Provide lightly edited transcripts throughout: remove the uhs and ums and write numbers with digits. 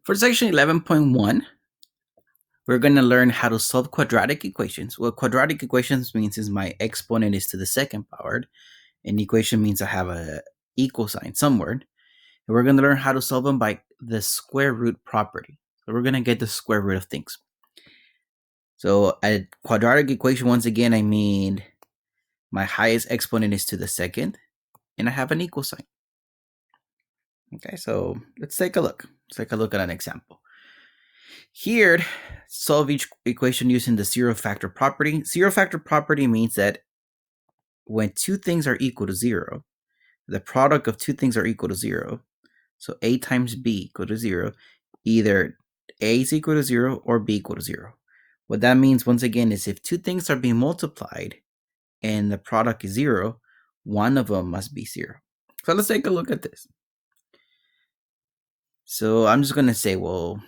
For section 11.1, we're going to learn how to solve quadratic equations. What quadratic equations means is my exponent is to the second power. An equation means I have a equal sign somewhere. And we're going to learn how to solve them by the square root property. So we're going to get the square root of things. So a quadratic equation, once again, I mean my highest exponent is to the second, and I have an equal sign. Okay, so let's take a look. Let's take a look at an example. Here, solve each equation using the zero factor property. Zero factor property means that when two things are equal to zero, the product of two things are equal to zero. So A times B equal to zero. Either A is equal to zero or B equal to zero. What that means, once again, is if two things are being multiplied and the product is zero, one of them must be zero. So let's take a look at this. So I'm just going to say, well,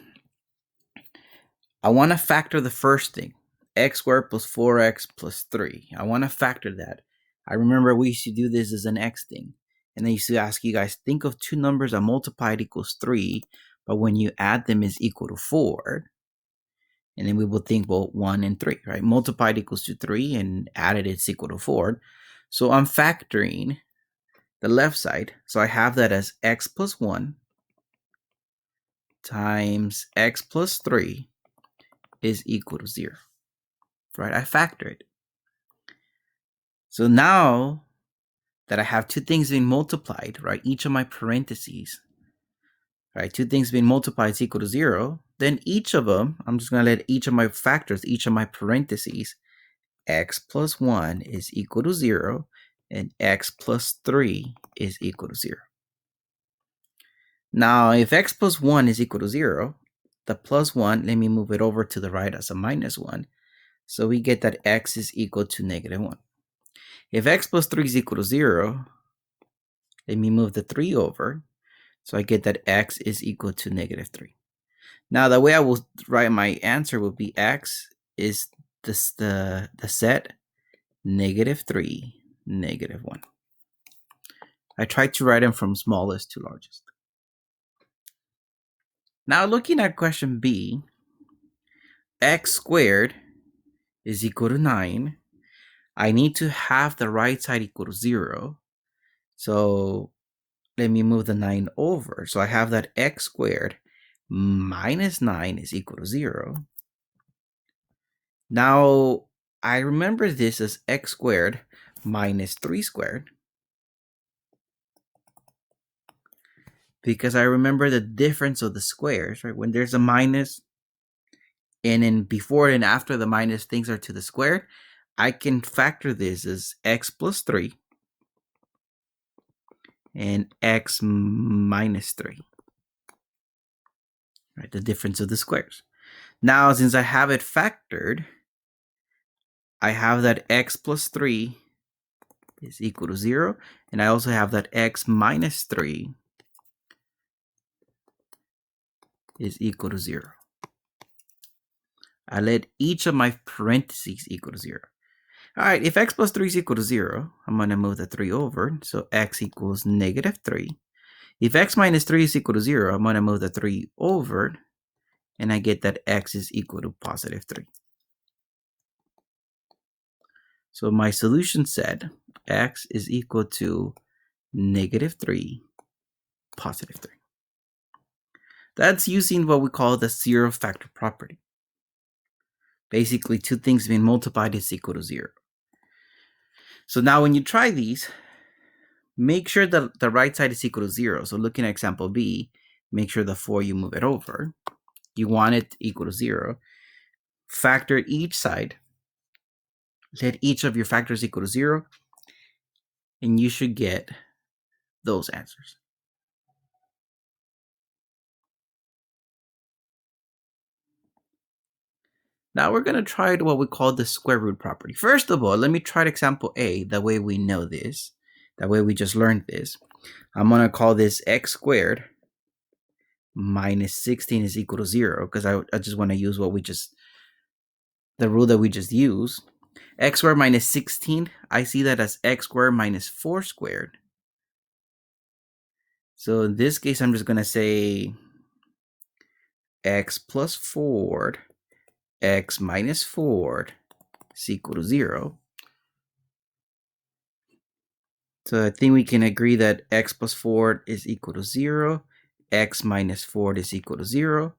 I want to factor the first thing, x squared plus 4x plus 3. I want to factor that. I remember we used to do this as an x thing. And they used to ask you guys, think of two numbers that multiplied equals 3, but when you add them is equal to 4. And then we will think, well, 1 and 3, right? Multiplied equals to 3 and added it's equal to 4. So I'm factoring the left side. So I have that as x plus 1 times x plus 3 is equal to 0, right? I factor it. So now that I have two things being multiplied, right? Each of my parentheses, right? Two things being multiplied is equal to 0. Then each of them, I'm just going to let each of my factors, each of my parentheses, x plus 1 is equal to 0 and x plus 3 is equal to 0. Now, if x plus 1 is equal to 0, the plus 1, let me move it over to the right as a minus 1. So we get that x is equal to negative 1. If x plus 3 is equal to 0, let me move the 3 over. So I get that x is equal to negative 3. Now, the way I will write my answer will be x is this, the set negative 3, negative 1. I tried to write them from smallest to largest. Now, looking at question B, x squared is equal to 9. I need to have the right side equal to 0. So let me move the 9 over. So I have that x squared minus 9 is equal to 0. Now, I remember this as x squared minus 3 squared because I remember the difference of the squares, right? When there's a minus and then before and after the minus things are to the square, I can factor this as x plus 3 and x minus 3, right? The difference of the squares. Now, since I have it factored, I have that x plus 3 is equal to 0, and I also have that x minus 3 is equal to 0. I let each of my parentheses equal to 0. All right, if x plus 3 is equal to 0, I'm going to move the 3 over, so x equals negative 3. If x minus 3 is equal to 0, I'm going to move the 3 over, and I get that x is equal to positive 3. So my solution said x is equal to negative 3, positive 3. That's using what we call the zero factor property. Basically, two things being multiplied is equal to 0. So now when you try these, make sure that the right side is equal to 0. So looking at example B, make sure the 4 you move it over. You want it equal to 0. Factor each side. Let each of your factors equal to 0. And you should get those answers. Now we're going to try what we call the square root property. First of all, let me try example A, the way we know this. That way we just learned this. I'm going to call this x squared minus 16 is equal to 0 because I just want to use the rule that we just used. X squared minus 16, I see that as x squared minus 4 squared. So in this case, I'm just going to say x plus 4, x minus 4 is equal to 0. So I think we can agree that x plus 4 is equal to 0, x minus 4 is equal to 0.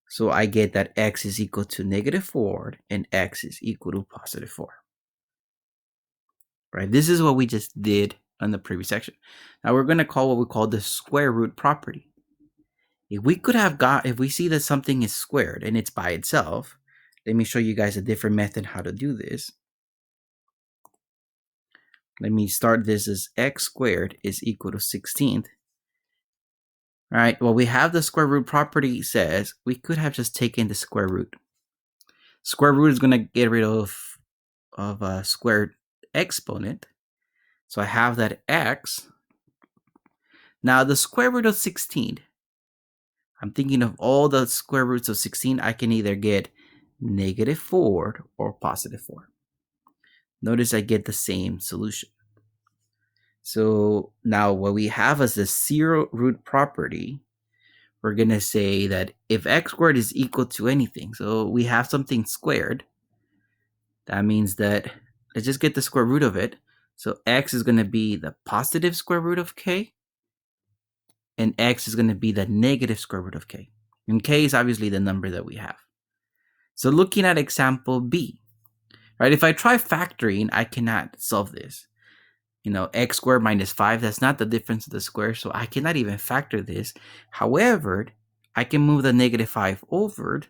So I get that x is equal to negative 4 and x is equal to positive 4. Right? This is what we just did on the previous section. Now we're going to call what we call the square root property. If we see that something is squared and it's by itself, let me show you guys a different method how to do this. Let me start this as x squared is equal to 16. All right, well, we have the square root property says we could have just taken the square root. Square root is going to get rid of a squared exponent. So I have that x. Now the square root of 16, I'm thinking of all the square roots of 16, I can either get negative 4 or positive 4. Notice I get the same solution. So now what we have as the zero root property, we're going to say that if x squared is equal to anything, so we have something squared, that means that, let's just get the square root of it. So x is going to be the positive square root of k, and x is going to be the negative square root of k. And k is obviously the number that we have. So looking at example B, right? If I try factoring, I cannot solve this. X squared minus 5, that's not the difference of the square, so I cannot even factor this. However, I can move the negative 5 over.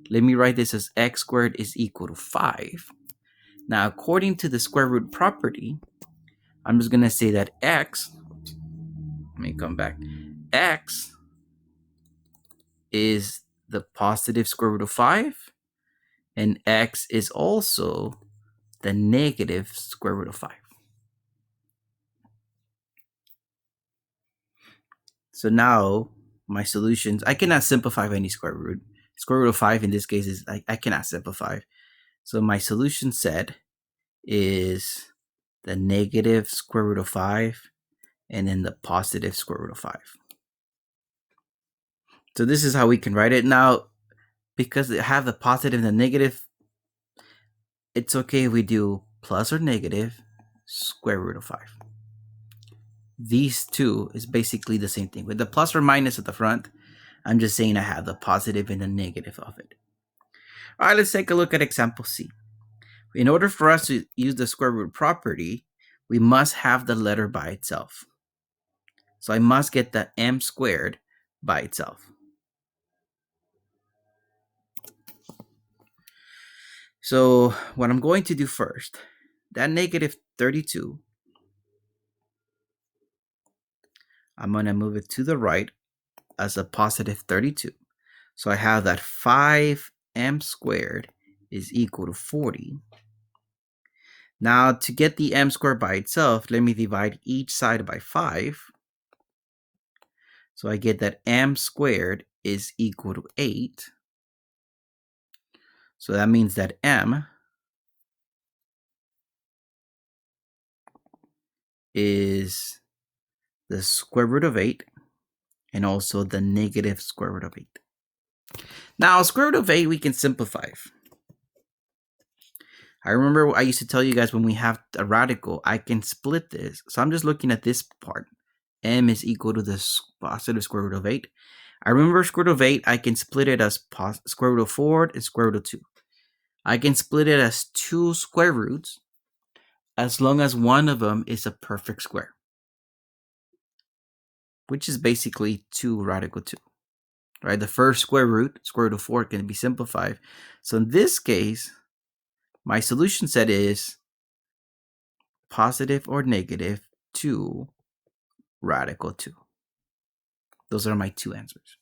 Let me write this as x squared is equal to 5. Now, according to the square root property, I'm just going to say that x, let me come back, x is the positive square root of 5, and x is also the negative square root of 5. So now my solutions, I cannot simplify any square root. Square root of 5 in this case is, I cannot simplify. So my solution set is the negative square root of 5 and then the positive square root of 5. So this is how we can write it. Now, because they have the positive and the negative, it's okay if we do plus or negative square root of 5. These two is basically the same thing. With the plus or minus at the front, I'm just saying I have the positive and the negative of it. All right, let's take a look at example C. In order for us to use the square root property, we must have the letter by itself. So I must get the m squared by itself. So what I'm going to do first, that negative 32, I'm going to move it to the right as a positive 32. So I have that 5m squared is equal to 40. Now to get the m squared by itself, let me divide each side by 5. So I get that m squared is equal to 8. So that means that m is the square root of 8 and also the negative square root of 8. Now, square root of 8 we can simplify. I remember I used to tell you guys when we have a radical, I can split this. So I'm just looking at this part. M is equal to the positive square root of 8. I remember square root of 8, I can split it as square root of 4 and square root of 2. I can split it as 2 square roots as long as one of them is a perfect square, which is basically 2 radical 2. Right? The first square root of 4, can be simplified. So in this case, my solution set is positive or negative 2 radical 2. Those are my two answers.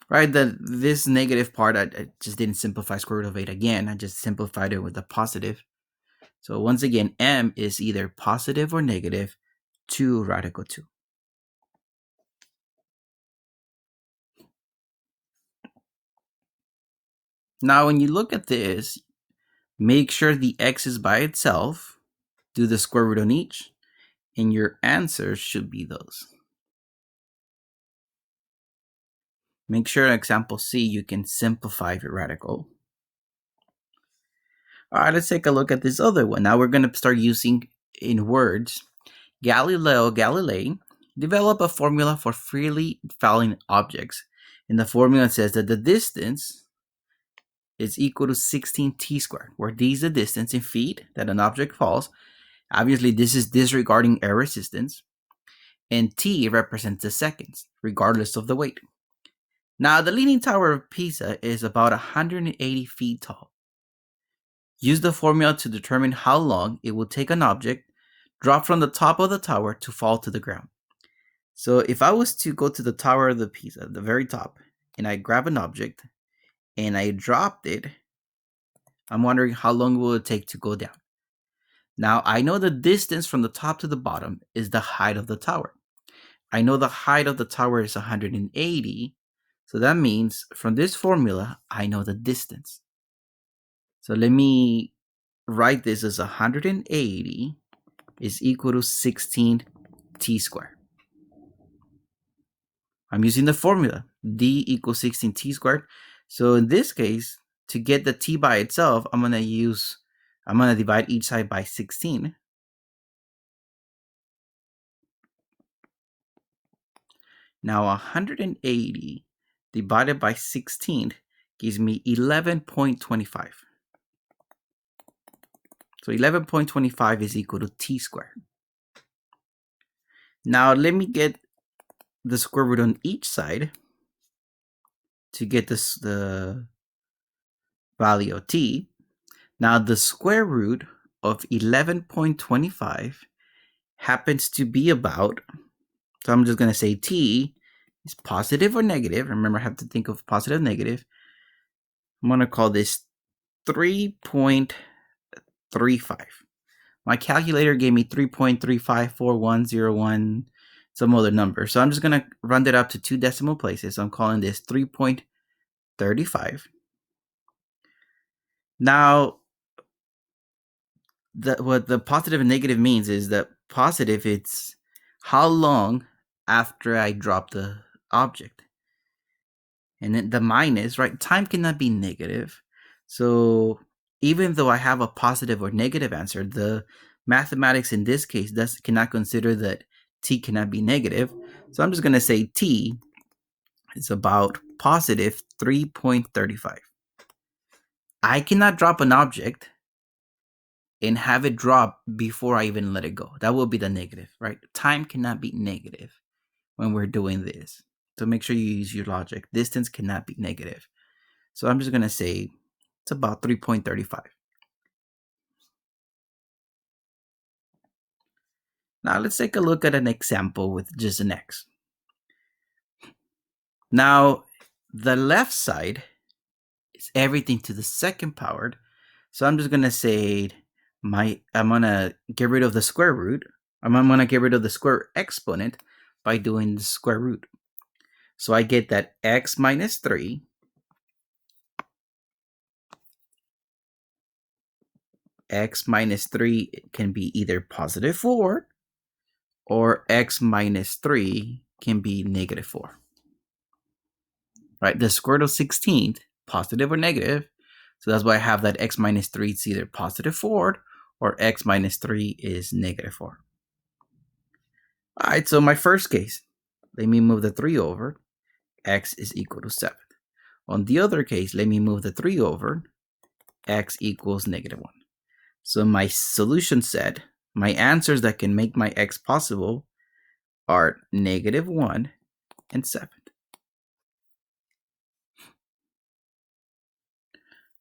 Right, this negative part, I just didn't simplify square root of 8 again. I just simplified it with a positive. So once again, m is either positive or negative 2 radical 2. Now, when you look at this, make sure the x is by itself. Do the square root on each, and your answers should be those. Make sure in example C you can simplify the radical. All right, let's take a look at this other one. Now we're going to start using in words. Galileo Galilei developed a formula for freely falling objects. And the formula says that the distance is equal to 16 t squared, where d is the distance in feet that an object falls. Obviously, this is disregarding air resistance. And t represents the seconds, regardless of the weight. Now, the Leaning Tower of Pisa is about 180 feet tall. Use the formula to determine how long it will take an object dropped from the top of the tower to fall to the ground. So if I was to go to the Tower of the Pisa, the very top, and I grab an object and I dropped it, I'm wondering how long will it take to go down. Now, I know the distance from the top to the bottom is the height of the tower. I know the height of the tower is 180, so that means from this formula, I know the distance. So let me write this as 180 is equal to 16 t squared. I'm using the formula, d equals 16 t squared. So in this case, to get the t by itself, I'm going to divide each side by 16. Now 180 divided by 16 gives me 11.25. So 11.25 is equal to t squared. Now let me get the square root on each side to get the value of t. Now the square root of 11.25 happens to be about, so I'm just going to say t is positive or negative. Remember, I have to think of positive, negative. I'm going to call this 3.35. My calculator gave me 3.354101, some other number. So I'm just going to round it up to 2 decimal places. So I'm calling this 3.35. Now, what the positive and negative means is that positive, it's how long after I drop the object. And then the minus, right? Time cannot be negative. So even though I have a positive or negative answer, the mathematics in this case cannot consider that t cannot be negative. So I'm just going to say t is about positive 3.35. I cannot drop an object and have it drop before I even let it go. That will be the negative, right? Time cannot be negative when we're doing this. So make sure you use your logic. Distance cannot be negative. So I'm just going to say it's about 3.35. Now let's take a look at an example with just an x. Now the left side is everything to the second powered. So I'm just going to say I'm going to get rid of the square root. I'm going to get rid of the square exponent by doing the square root. So I get that x minus 3 x minus 3 can be either positive 4 or x minus 3 can be negative 4. Right? The square root of 16, positive or negative. So that's why I have that x minus 3 is either positive 4 or x minus 3 is negative 4. All right, so my first case, let me move the 3 over. X is equal to 7. On the other case, let me move the 3 over. X equals negative 1. So my solution set, my answers that can make my x possible are negative 1 and 7.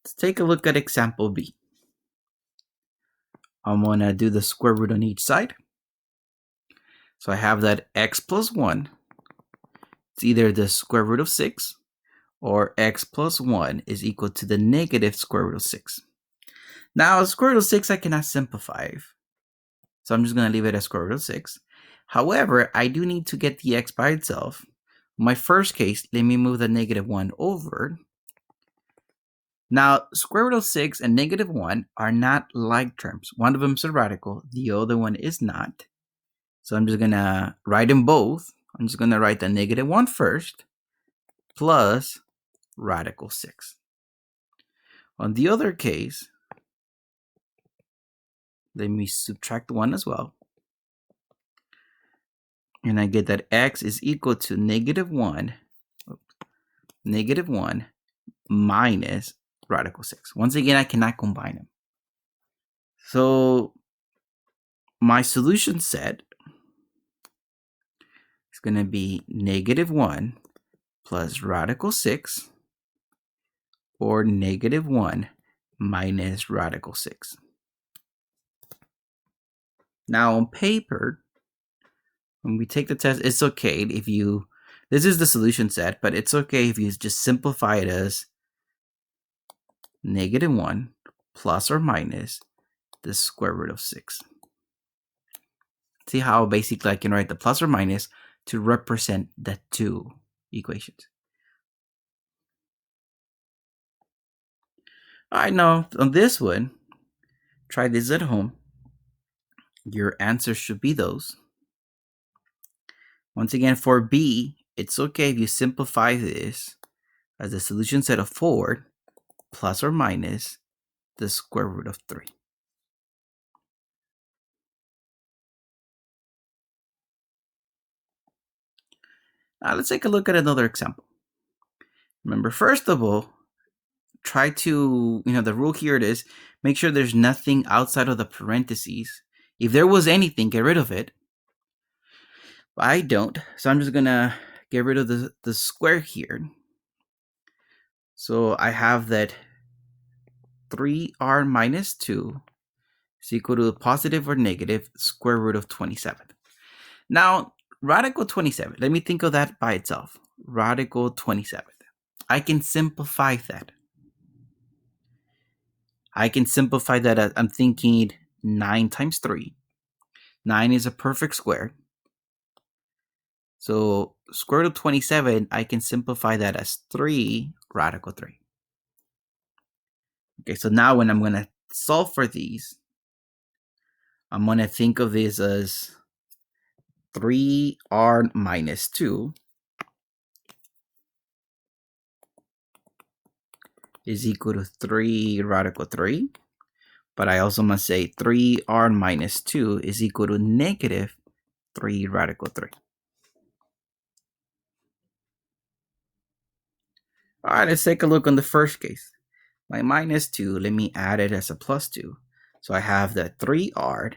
Let's take a look at example B. I'm going to do the square root on each side. So I have that x plus 1. It's either the square root of 6 or x plus 1 is equal to the negative square root of 6. Now, square root of 6 I cannot simplify. So I'm just going to leave it as square root of 6. However, I do need to get the x by itself. My first case, let me move the negative 1 over. Now, square root of 6 and negative 1 are not like terms. One of them is a radical, the other one is not. So I'm just going to write them both. I'm just going to write the negative 1 first. plus radical 6. On the other case, let me subtract 1 as well. And I get that x is equal to negative 1 minus radical 6. Once again, I cannot combine them. So my solution set is going to be negative 1 plus radical 6, or negative 1 minus radical 6. Now on paper, when we take the test, it's okay if you, this is the solution set, but it's okay if you just simplify it as negative 1 plus or minus the square root of 6. See how basically I can write the plus or minus to represent the two equations. All right, now on this one, try this at home. Your answers should be those. Once again, for B, it's okay if you simplify this as the solution set of 4 plus or minus the square root of 3. Now let's take a look at another example. Remember, first of all, try to, the rule here it is, make sure there's nothing outside of the parentheses. If there was anything, get rid of it. But I don't, so I'm just gonna get rid of the square here. So I have that 3r minus 2 is equal to positive or negative square root of 27. Now, radical 27, let me think of that by itself. Radical 27. I can simplify that. As I'm thinking 9 times 3. 9 is a perfect square. So square root of 27, I can simplify that as 3 radical 3. Okay, so now when I'm going to solve for these, I'm going to think of this as 3r minus 2 is equal to 3 radical 3. But I also must say 3r minus 2 is equal to negative 3 radical 3. All right, let's take a look on the first case. My minus 2, let me add it as a plus 2. So I have the 3r.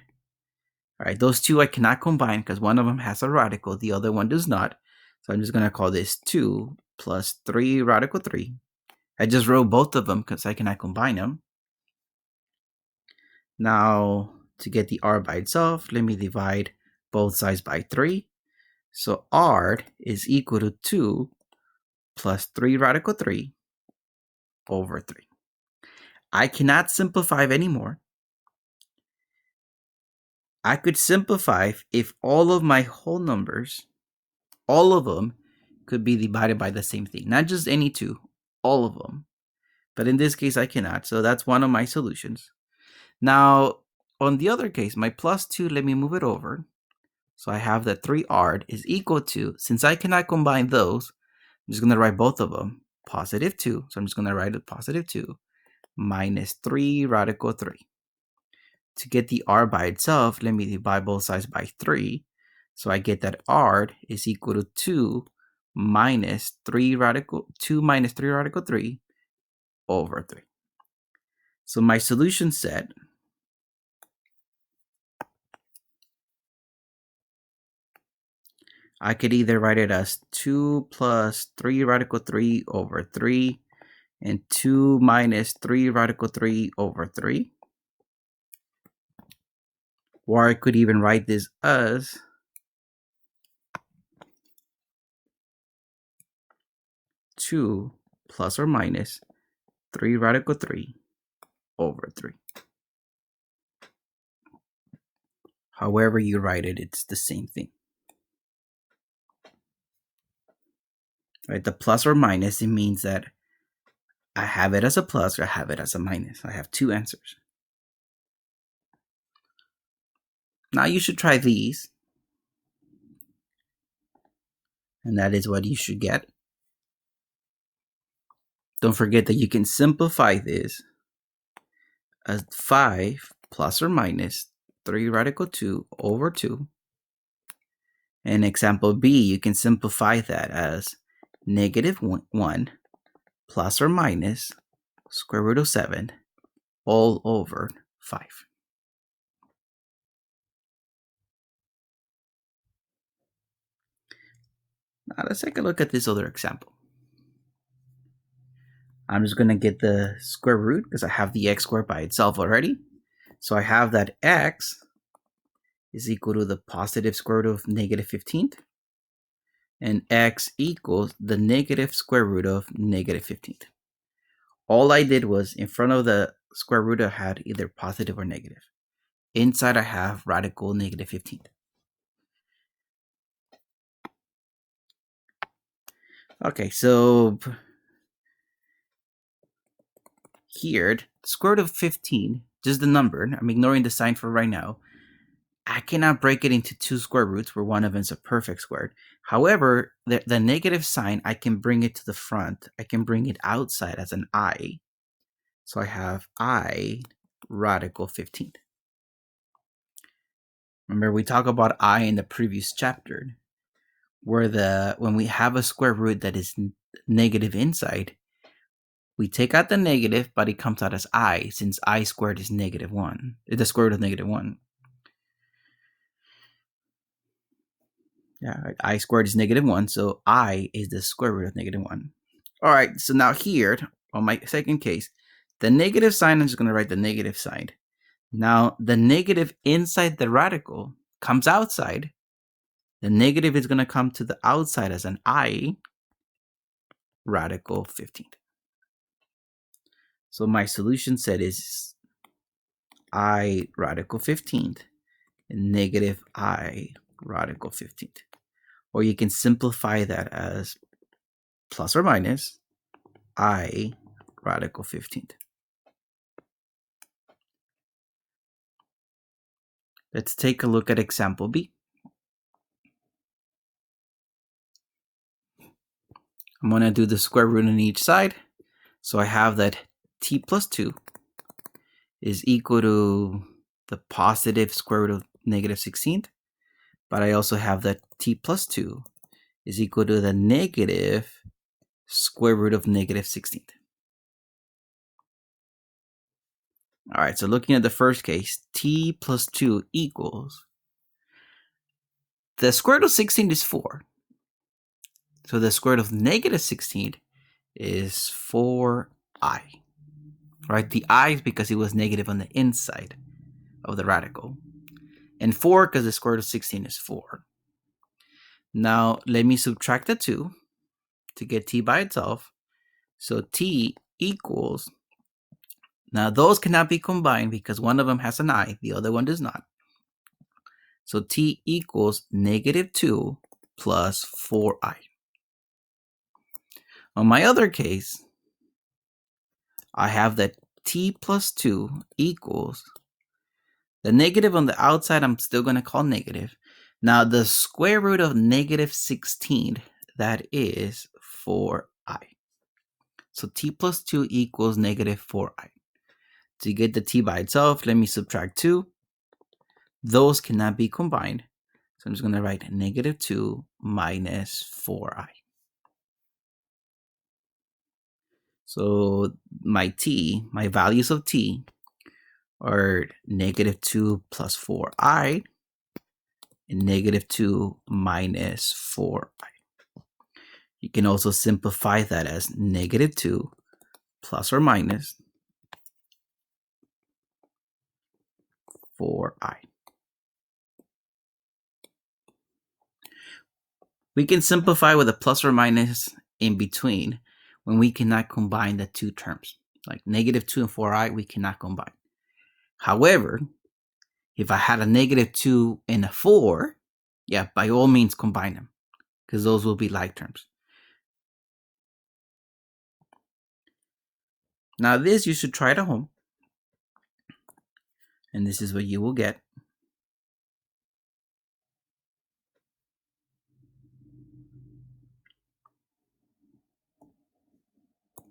All right, those two I cannot combine because one of them has a radical, the other one does not. So I'm just going to call this 2 plus 3 radical 3. I just wrote both of them because I cannot combine them. Now, to get the r by itself, let me divide both sides by 3. So r is equal to 2 plus 3 radical 3 over 3. I cannot simplify anymore. I could simplify if all of my whole numbers, all of them, could be divided by the same thing. Not just any two, all of them. But in this case, I cannot. So that's one of my solutions. Now, on the other case, my plus 2, let me move it over. So I have that 3r is equal to, since I cannot combine those, I'm just going to write both of them, positive 2. So I'm just going to write it positive 2 minus 3 radical 3. To get the r by itself, let me divide both sides by 3. So I get that r is equal to 2 minus 3 radical 3 over 3. So my solution set I could either write it as 2 plus 3 radical 3 over 3 and 2 minus 3 radical 3 over 3. Or I could even write this as 2 plus or minus 3 radical 3 over 3. However you write it, it's the same thing. Right? The plus or minus, it means that I have it as a plus or I have it as a minus. I have two answers. Now you should try these. And that is what you should get. don't forget that you can simplify this as 5 plus or minus 3 radical 2 over 2. And example B, you can simplify that as negative 1 plus or minus square root of 7 all over 5. Now let's take a look at this other example. I'm just going to get the square root because I have the x squared by itself already. So I have that x is equal to the positive square root of negative 15th. And x equals the negative square root of negative 15th. All I did was in front of the square root I had either positive or negative. Inside I have radical negative 15th. Okay, so here, square root of 15, just the number, I'm ignoring the sign for right now. I cannot break it into two square roots where one of them is a perfect square. However, the negative sign, I can bring it to the front. I can bring it outside as an I. So I have I radical 15th. Remember, we talked about I in the previous chapter, where when we have a square root that is negative inside, we take out the negative, but it comes out as I, since I squared is negative 1. It's the square root of negative 1. Yeah, right. I squared is negative 1, so I is the square root of negative 1. All right, so now here, on my second case, the negative sign, I'm just going to write the negative side. Now, the negative inside the radical comes outside. The negative is going to come to the outside as an I radical 15th. So my solution set is I radical 15th and negative I radical 15th. Or you can simplify that as plus or minus I radical 15th. Let's take a look at example B. I'm going to do the square root on each side. So I have that t plus 2 is equal to the positive square root of negative 16th. But I also have that t plus 2 is equal to the negative square root of negative 16th. All right, so looking at the first case, t plus 2 equals, the square root of 16 is 4. So the square root of negative 16 is 4i. Right, the I is because it was negative on the inside of the radical. And 4 because the square root of 16 is 4. Now, let me subtract the 2 to get t by itself. So t equals, now those cannot be combined because one of them has an I, the other one does not. So t equals negative 2 plus 4i. On my other case, I have that t plus 2 equals, the negative on the outside I'm still going to call negative. Now the square root of negative 16, that is 4i. So t plus 2 equals negative 4i. To get the t by itself, let me subtract 2. Those cannot be combined. So I'm just going to write negative 2 minus 4i. So my values of t are negative 2 plus 4i and negative 2 minus 4i. You can also simplify that as negative 2 plus or minus 4i. We can simplify with a plus or minus in between when we cannot combine the two terms. Like negative 2 and 4i, we cannot combine. However, if I had a negative 2 and a 4, yeah, by all means combine them, because those will be like terms. Now this you should try it at home. And this is what you will get.